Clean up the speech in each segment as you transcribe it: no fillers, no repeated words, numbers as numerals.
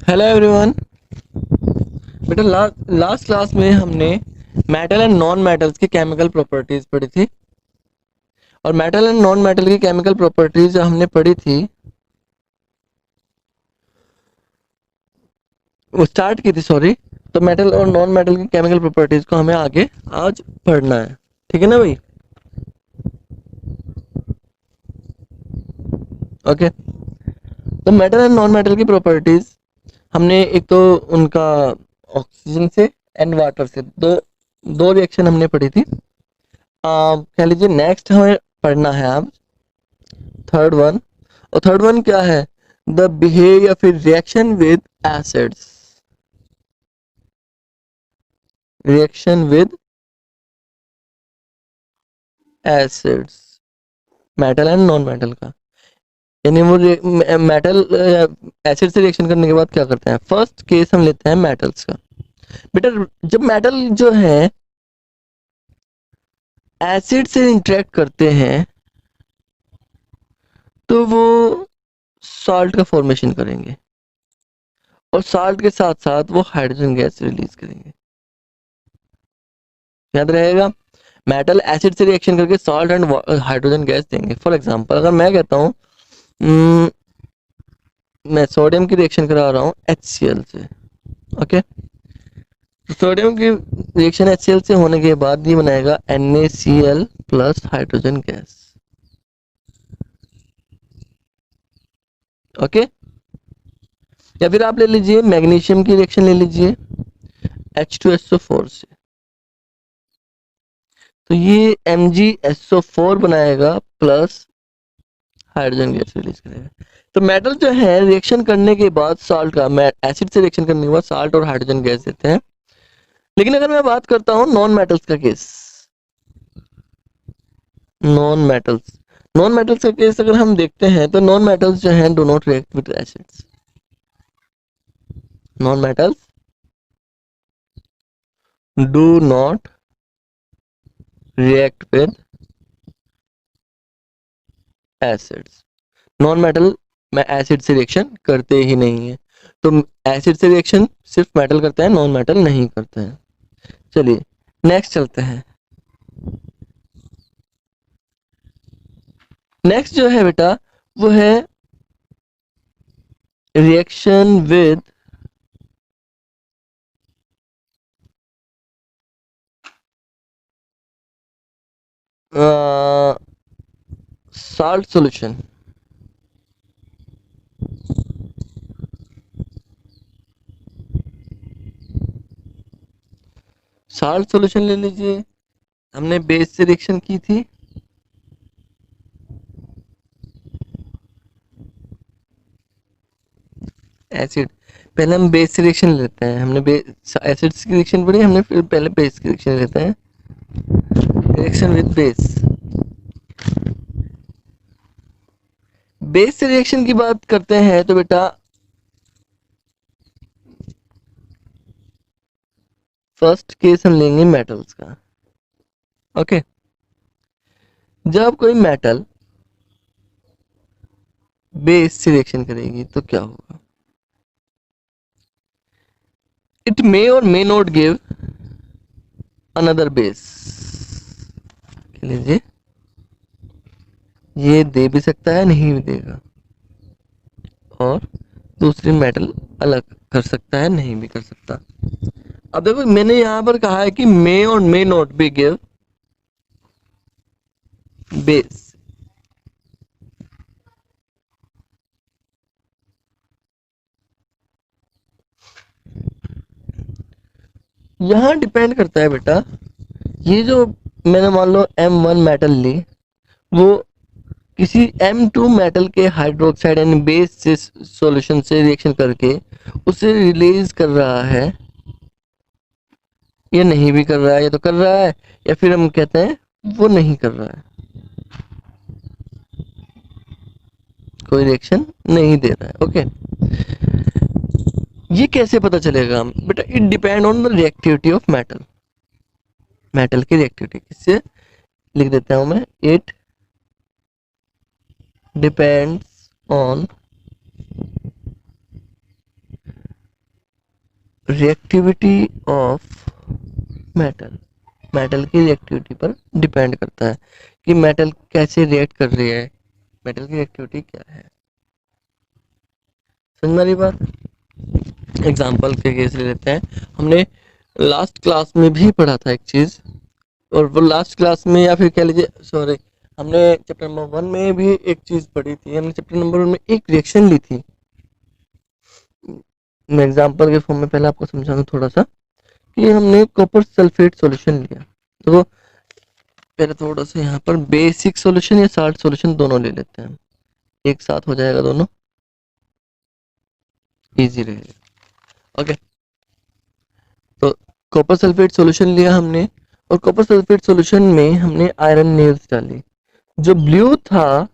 Hello everyone. बेटा last class में हमने मेटल एंड नॉन मेटल्स की केमिकल प्रॉपर्टीज पढ़ी थी। और मेटल एंड नॉन मेटल की केमिकल प्रॉपर्टीज हमने पढ़ी थी, वो स्टार्ट की थी, सॉरी। तो मेटल और नॉन मेटल की केमिकल प्रॉपर्टीज को हमें आगे आज पढ़ना है, ठीक है ना भाई? ओके। तो मेटल एंड नॉन मेटल की प्रॉपर्टीज हमने एक तो उनका ऑक्सीजन से एंड वाटर से दो दो रिएक्शन हमने पढ़ी थी। कह लीजिए नेक्स्ट हमें पढ़ना है अब थर्ड वन। और थर्ड वन क्या है? द बिहेव या फिर reaction with acids. Reaction with acids, metal and non metal का। यानी वो मेटल एसिड से रिएक्शन करने के बाद क्या करते हैं? फर्स्ट केस हम लेते हैं मेटल्स का। बेटा जब मेटल जो है एसिड से इंटरेक्ट करते हैं तो वो सॉल्ट का फॉर्मेशन करेंगे, और सॉल्ट के साथ साथ वो हाइड्रोजन गैस रिलीज करेंगे। याद रहेगा, मेटल एसिड से रिएक्शन करके सॉल्ट एंड हाइड्रोजन गैस देंगे। फॉर एग्जांपल अगर मैं कहता हूँ मैं सोडियम की रिएक्शन करा रहा हूँ HCl से। ओके, तो सोडियम की रिएक्शन HCl से होने के बाद ये बनाएगा NaCl plus hydrogen gas. Okay, या फिर आप ले लीजिए मैग्नीशियम की रिएक्शन ले लीजिए H2SO4 से, तो ये MgSO4 बनाएगा प्लस हाइड्रोजन गैस रिलीज करेगा। तो मेटल जो है रिएक्शन करने के बाद सॉल्ट का, एसिड से रिएक्शन करने के बाद सॉल्ट और हाइड्रोजन गैस देते हैं। लेकिन अगर मैं बात करता हूँ नॉन मेटल्स का case, non metals non metals का केस अगर हम देखते हैं तो नॉन मेटल्स जो हैं do not react with acids. Non metals do not react with acids. Non metal में एसिड से रिएक्शन करते ही नहीं है। तो एसिड से रिएक्शन सिर्फ मेटल करते हैं, नॉन मेटल नहीं करते हैं। चलिए नेक्स्ट चलते हैं। नेक्स्ट जो है बेटा वो है reaction with salt solution. Salt solution ले लीजिए, हमने बेस से रिएक्शन की थी, एसिड। पहले हम बेस से रिएक्शन लेते हैं, हमने एसिड की रिएक्शन पढ़ी हमने, फिर पहले बेस की रिएक्शन लेते हैं। रिएक्शन विद बेस, बेस से रिएक्शन की बात करते हैं तो बेटा फर्स्ट केस हम लेंगे मेटल्स का। ओके, जब कोई मेटल बेस से रिएक्शन करेगी तो क्या होगा? इट मे और may not give another base. लीजिए, ये दे भी सकता है, नहीं भी देगा, और दूसरी मेटल अलग कर सकता है, नहीं भी कर सकता। अब देखो मैंने यहां पर कहा है कि मे और may not be give base. यहां डिपेंड करता है बेटा, ये जो मैंने मान लो M1 मेटल ली, वो किसी M2 मेटल के हाइड्रोक्साइड यानी बेस से सॉल्यूशन से रिएक्शन करके उसे रिलीज कर रहा है, या नहीं भी कर रहा है, या तो कर रहा है, या फिर हम कहते हैं वो नहीं कर रहा है, कोई रिएक्शन नहीं दे रहा है। ओके, ये कैसे पता चलेगा बेटा? It depend on the reactivity of metal. Metal की रिएक्टिविटी किससे लिख देता हूं मैं, it depends on reactivity of metal, metal की रिएक्टिविटी पर डिपेंड करता है कि मेटल कैसे रिएक्ट कर रही है, मेटल की रिएक्टिविटी क्या है। समझ में आ रही बात? एग्जाम्पल के केस ले लेते हैं। हमने लास्ट क्लास में भी पढ़ा था एक चीज, और वो लास्ट क्लास में या फिर कह लीजिए सॉरी, हमने चैप्टर नंबर 1 में भी एक चीज पढ़ी थी। हमने चैप्टर नंबर 1 में एक रिएक्शन ली थी। मैं एग्जाम्पल के फॉर्म में पहले आपको समझा दूं थोड़ा सा, कि हमने कॉपर सल्फेट सॉल्यूशन लिया। तो पहले थोड़ा सा यहाँ पर बेसिक सॉल्यूशन या साल्ट सॉल्यूशन दोनों ले लेते हैं, एक साथ हो जाएगा दोनों, इजी रहेगा। ओके, तो कॉपर सल्फेट सॉल्यूशन लिया हमने, और कॉपर सल्फेट सॉल्यूशन में हमने आयरन नेल्स डाली। जो ब्लू था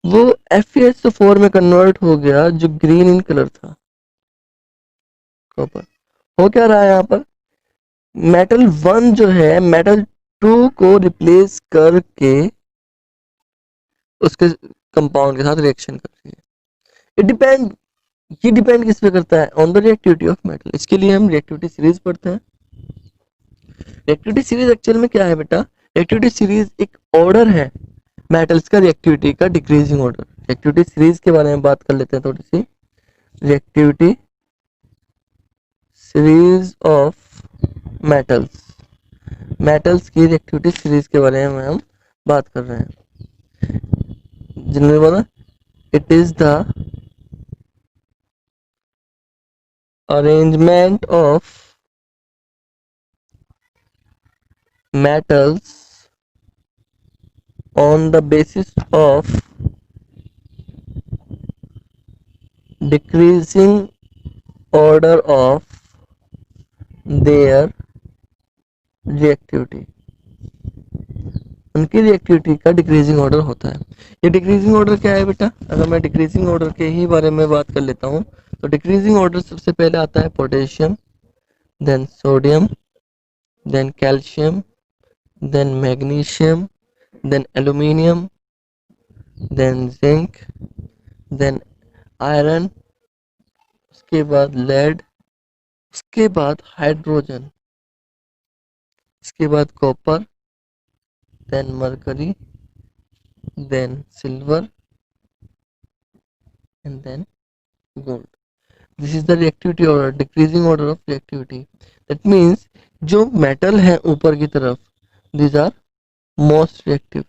वो FeSO4 में कन्वर्ट हो गया, जो ग्रीन इन कलर था कॉपर। हो क्या रहा है यहाँ पर, मेटल 1 जो है मेटल 2 को रिप्लेस करके उसके कंपाउंड के साथ रिएक्शन कर रही है। इट डिपेंड, ये डिपेंड किस पे करता है, on the reactivity of metal. इसके लिए हम रिएक्टिविटी सीरीज पढ़ते हैं। रिएक्टिविटी सीरीज एक्चुअल में क्या है बेटा, रिएक्टिविटी सीरीज एक ऑर्डर है मेटल्स का रिएक्टिविटी का, डिक्रीजिंग ऑर्डर। रिएक्टिविटी सीरीज के बारे में बात कर लेते हैं थोड़ी सी। Reactivity series of metals, metals की रिएक्टिविटी सीरीज के बारे में हम बात कर रहे हैं। जिन्होंने बोला it is the arrangement of metals on the basis of decreasing order of their reactivity, उनकी रिएक्टिविटी का डिक्रीजिंग ऑर्डर होता है। ये डिक्रीजिंग ऑर्डर क्या है बेटा, अगर मैं डिक्रीजिंग ऑर्डर के ही बारे में बात कर लेता हूँ, तो डिक्रीजिंग ऑर्डर सबसे पहले आता है potassium, then sodium, then calcium, then magnesium, then aluminium, then zinc, then iron, उसके बाद लेड, उसके बाद हाइड्रोजन, उसके बाद copper, then mercury, then silver and then gold. This is the reactivity order, decreasing order of reactivity. That means जो metal है ऊपर की तरफ, दीज आर मोस्ट रिएक्टिव,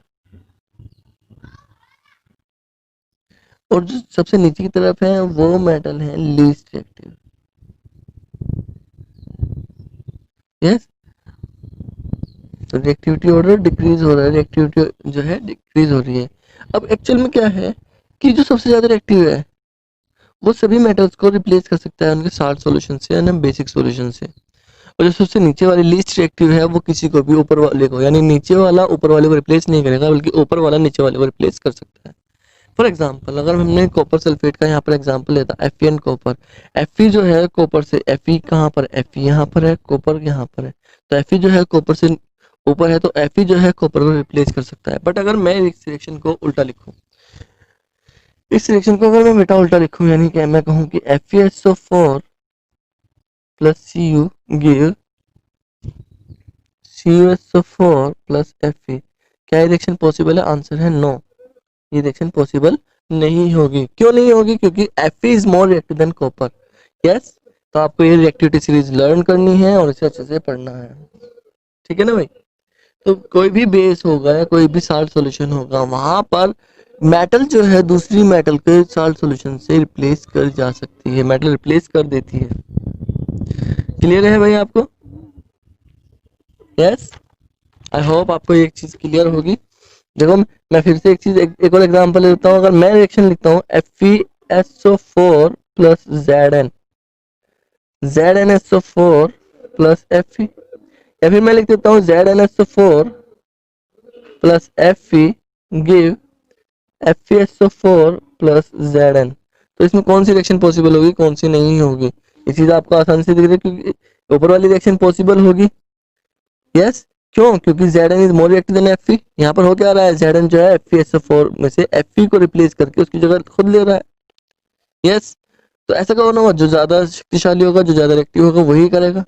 और जो सबसे नीचे की तरफ है वो मेटल है लीस्ट रिएक्टिव। यस, तो रिएक्टिविटी ऑर्डर डिक्रीज हो रहा है, रिएक्टिविटी जो है डिक्रीज हो रही है। अब एक्चुअल में क्या है कि जो सबसे ज्यादा रिएक्टिव है वो सभी मेटल्स को रिप्लेस कर सकता है उनके साल्ट सॉल्यूशन से यानी बेसिक सॉल्यूशन से, और जो सबसे नीचे वाली लीस्ट रिएक्टिव है वो किसी को भी ऊपर वाले को, यानी नीचे वाला ऊपर वाले को रिप्लेस नहीं करेगा, बल्कि ऊपर वाला नीचे वाले को रिप्लेस कर सकता है। फॉर एग्जाम्पल, अगर हमने कॉपर सल्फेट का यहाँ पर एग्जाम्पल लेता Fe एंड कॉपर, Fe जो है कॉपर से, Fe कहाँ पर, Fe यहाँ पर है, कॉपर यहाँ पर है, तो Fe जो है कॉपर से ऊपर है, तो Fe जो है कॉपर को रिप्लेस कर सकता है। बट अगर मैं इस रिएक्शन को उल्टा लिखूं, इस रिएक्शन को अगर मैं बेटा उल्टा लिखूं, यानी कि मैं कहूं कि FeSO4 plus Cu give CuSO4 plus Fe, क्या ये रिएक्शन पॉसिबल है? आंसर है नो, ये रिएक्शन पॉसिबल नहीं होगी। क्यों नहीं होगी? क्योंकि Fe is more reactive than copper. Yes, तो आपको ये रिएक्टिविटी सीरीज लर्न करनी है और इसे अच्छे से पढ़ना है, ठीक है ना भाई। तो कोई भी बेस होगा या कोई भी साल्ट सॉल्यूशन होगा, वहां पर मेटल जो है दूसरी मेटल के साल्ट सॉल्यूशन से रिप्लेस कर जा सकती है, मेटल रिप्लेस कर देती है। क्लियर है भाई आपको? यस, आई होप आपको एक चीज क्लियर होगी। देखो मैं फिर से एक चीज एक और एग्जांपल लेता हूँ। अगर मैं रिएक्शन लिखता हूँ FeSO4 plus ZnSO4 plus Fe, या फिर मैं लिख देता हूँ ZnSO4 plus Fe give FeSO4 plus Zn, तो इसमें कौन सी रिएक्शन पॉसिबल होगी, कौन सी नहीं होगी? ये चीज आपको आसानी से दिख रही है, क्योंकि ऊपर वाली रिएक्शन पॉसिबल होगी। यस, क्यों? क्योंकि Zn is more reactive than Fe। यहाँ पर हो क्या रहा है, Zn जो है FeSO4 में से Fe को रिप्लेस करके उसकी जगह खुद ले रहा है। यस, तो ऐसा क्या होना होगा, जो ज्यादा शक्तिशाली होगा, जो ज्यादा रिएक्टिव होगा वही करेगा।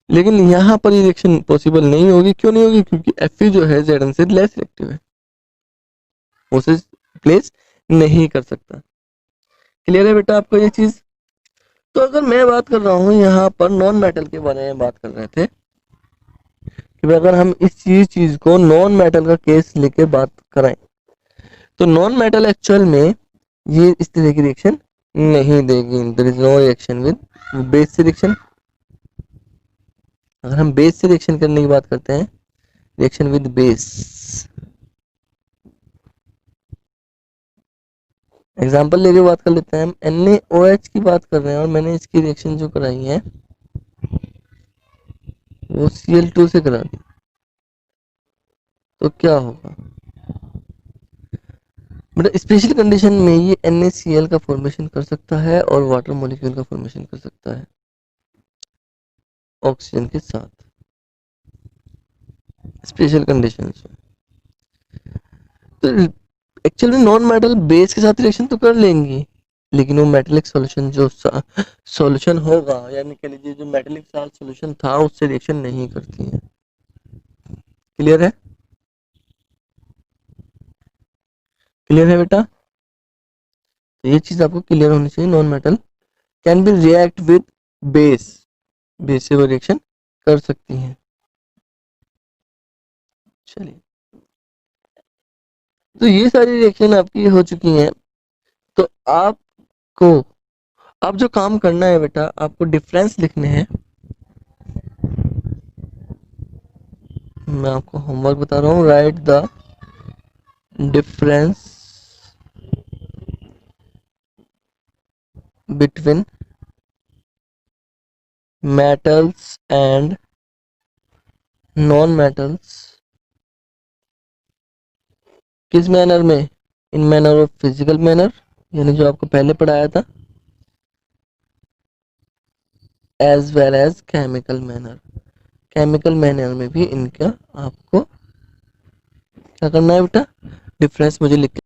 लेकिन यहाँ पर ये रिएक्शन पॉसिबल नहीं होगी। क्यों नहीं होगी? क्योंकि Fe जो है Zn से लेस रिएक्टिव है, उसे प्लेस नहीं कर सकता। क्लियर है बेटा आपको ये चीज? तो अगर मैं बात कर रहा हूँ यहाँ पर नॉन मेटल के बारे में बात कर रहे थे कि भाई अगर हम इस चीज को नॉन मेटल का केस लेके बात कराएं, तो नॉन मेटल एक्चुअल में ये इस तरह की रिएक्शन नहीं देगी। There is no reaction with base से रिएक्शन। अगर हम बेस से रिएक्शन करने की बात करते हैं, रिएक्शन विद बेस, एग्जांपल लेके बात कर लेते हैं हम। NaOH की बात कर रहे हैं और मैंने इसकी रिएक्शन जो कराई है वो Cl2 से करा दी, तो क्या होगा बेटा? स्पेशल कंडीशन में ये NaCl का फॉर्मेशन कर सकता है और वाटर मॉलिक्यूल का फॉर्मेशन कर सकता है ऑक्सीजन के साथ, स्पेशल कंडीशन में। तो एक्चुअल में नॉन मेटल बेस के साथ रिएक्शन तो कर लेंगी, लेकिन वो मेटेलिक सॉल्यूशन जो सॉल्यूशन होगा, यानी कह लीजिए जो मेटेलिक साल्ट सॉल्यूशन था, उससे रिएक्शन नहीं करती है। क्लियर है? क्लियर है बेटा? तो ये चीज आपको क्लियर होनी चाहिए। Non metal can be react with base, base से वो रिएक्शन कर सकती हैं। चलिए, तो ये सारी रिएक्शन आपकी हो चुकी हैं। तो आपको अब जो काम करना है बेटा, आपको डिफरेंस लिखने हैं। मैं आपको होमवर्क बता रहा हूँ। Write the difference between metals and non metals. किस मैनर में? In manner of physical manner, यानी जो आपको पहले पढ़ाया था, as well as chemical manner. Chemical manner में भी इनका आपको क्या करना है बेटा? डिफरेंस मुझे लिख